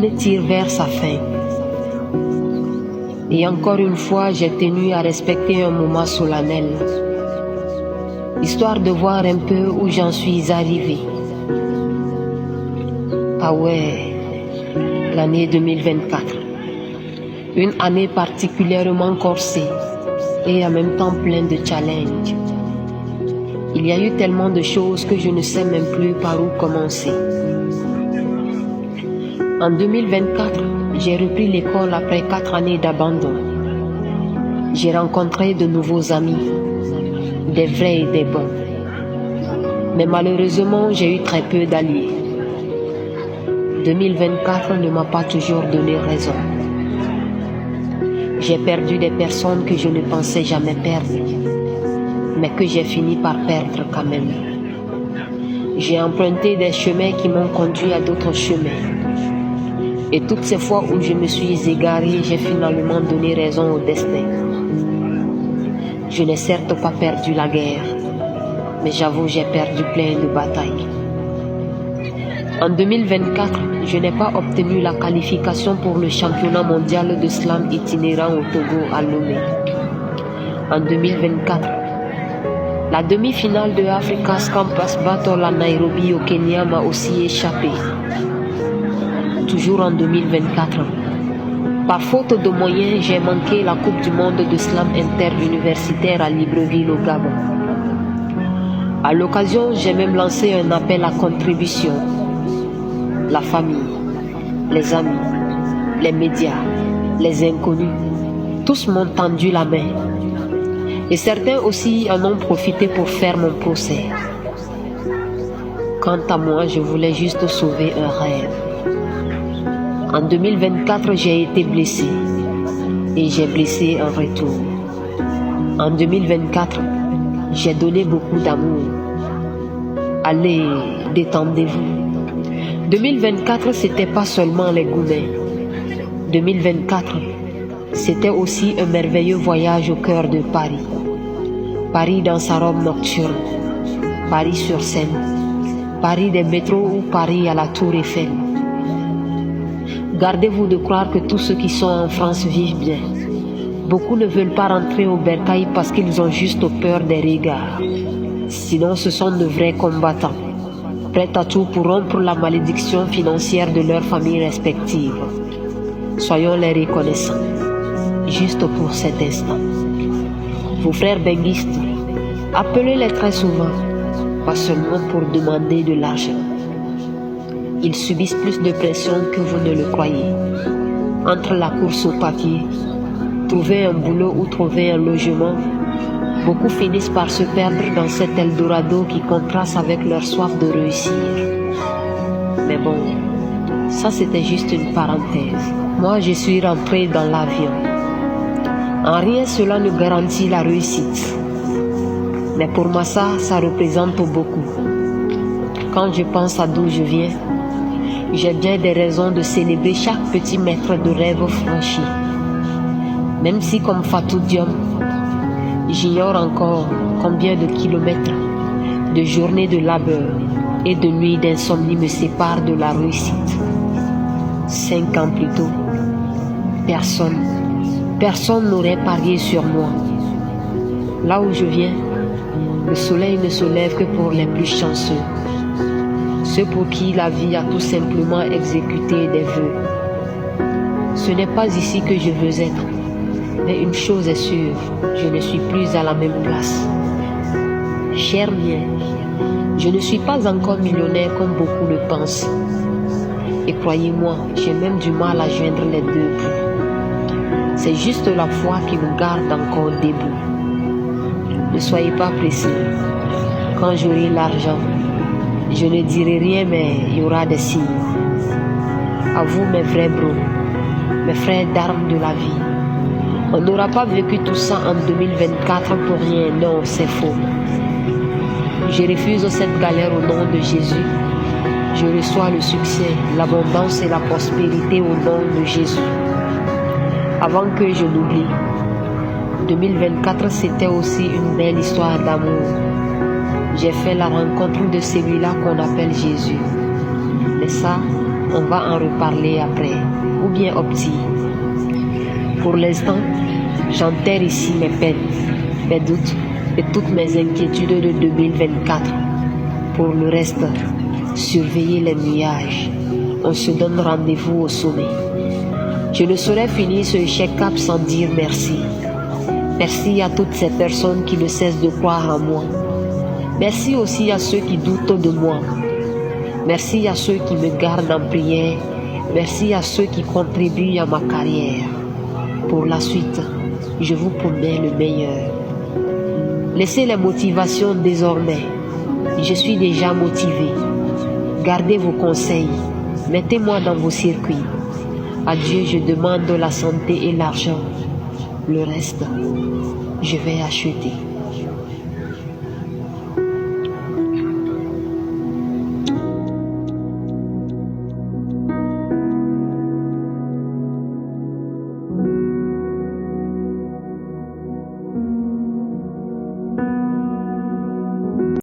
l'année tire vers sa fin. Et encore une fois, j'ai tenu à respecter un moment solennel, histoire de voir un peu où j'en suis arrivé. Ah ouais, l'année 2024. Une année particulièrement corsée et en même temps pleine de challenges. Il y a eu tellement de choses que je ne sais même plus par où commencer. En 2024, j'ai repris l'école après 4 années d'abandon. J'ai rencontré de nouveaux amis, des vrais et des bons. Mais malheureusement, j'ai eu très peu d'alliés. 2024 ne m'a pas toujours donné raison. J'ai perdu des personnes que je ne pensais jamais perdre, mais que j'ai fini par perdre quand même. J'ai emprunté des chemins qui m'ont conduit à d'autres chemins. Et toutes ces fois où je me suis égaré, j'ai finalement donné raison au destin. Je n'ai certes pas perdu la guerre, mais j'avoue j'ai perdu plein de batailles. En 2024, je n'ai pas obtenu la qualification pour le championnat mondial de slam itinérant au Togo à Lomé. En 2024, la demi-finale de Africa's Campus Battle à Nairobi au Kenya m'a aussi échappé. Toujours en 2024, par faute de moyens, j'ai manqué la Coupe du Monde de slam interuniversitaire à Libreville au Gabon. À l'occasion, j'ai même lancé un appel à contribution. La famille, les amis, les médias, les inconnus, tous m'ont tendu la main. Et certains aussi en ont profité pour faire mon procès. Quant à moi, je voulais juste sauver un rêve. En 2024, j'ai été blessé et j'ai blessé en retour. En 2024, j'ai donné beaucoup d'amour. Allez, détendez-vous. 2024, c'était pas seulement les gourmets. 2024, c'était aussi un merveilleux voyage au cœur de Paris. Paris dans sa robe nocturne, Paris sur scène, Paris des métros ou Paris à la Tour Eiffel. Gardez-vous de croire que tous ceux qui sont en France vivent bien. Beaucoup ne veulent pas rentrer au bercail parce qu'ils ont juste peur des regards. Sinon, ce sont de vrais combattants, prêts à tout pour rompre la malédiction financière de leurs familles respectives. Soyons les reconnaissants, juste pour cet instant. Vos frères benguistes, appelez-les très souvent, pas seulement pour demander de l'argent. Ils subissent plus de pression que vous ne le croyez. Entre la course au papier, trouver un boulot ou trouver un logement, beaucoup finissent par se perdre dans cet Eldorado qui contraste avec leur soif de réussir. Mais bon, ça c'était juste une parenthèse. Moi je suis rentré dans l'avion. En rien cela ne garantit la réussite. Mais pour moi ça représente beaucoup. Quand je pense à d'où je viens, j'ai bien des raisons de célébrer chaque petit mètre de rêve franchi. Même si comme Fatou Diom, j'ignore encore combien de kilomètres, de journées de labeur et de nuits d'insomnie me séparent de la réussite. 5 ans plus tôt, personne n'aurait parié sur moi. Là où je viens, le soleil ne se lève que pour les plus chanceux. Ceux pour qui la vie a tout simplement exécuté des vœux. Ce n'est pas ici que je veux être, mais une chose est sûre, je ne suis plus à la même place. Cher mien, je ne suis pas encore millionnaire comme beaucoup le pensent. Et croyez-moi, j'ai même du mal à joindre les deux bouts. C'est juste la foi qui nous garde encore debout. Ne soyez pas pressés. Quand j'aurai l'argent, je ne dirai rien, mais il y aura des signes. À vous, mes vrais bros, mes frères d'armes de la vie. On n'aura pas vécu tout ça en 2024 pour rien, non, c'est faux. Je refuse cette galère au nom de Jésus. Je reçois le succès, l'abondance et la prospérité au nom de Jésus. Avant que je l'oublie, 2024 c'était aussi une belle histoire d'amour. J'ai fait la rencontre de celui-là qu'on appelle Jésus. Mais ça, On va en reparler après. Ou bien au petit. Pour l'instant, j'enterre ici mes peines, mes doutes et toutes mes inquiétudes de 2024. Pour le reste, surveillez les nuages. On se donne rendez-vous au sommet. Je ne saurais finir ce check-up sans dire merci. Merci à toutes ces personnes qui ne cessent de croire en moi. Merci aussi à ceux qui doutent de moi. Merci à ceux qui me gardent en prière. Merci à ceux qui contribuent à ma carrière. Pour la suite, je vous promets le meilleur. Laissez les motivations désormais. Je suis déjà motivé. Gardez vos conseils. Mettez-moi dans vos circuits. À Dieu, je demande la santé et l'argent. Le reste, je vais acheter.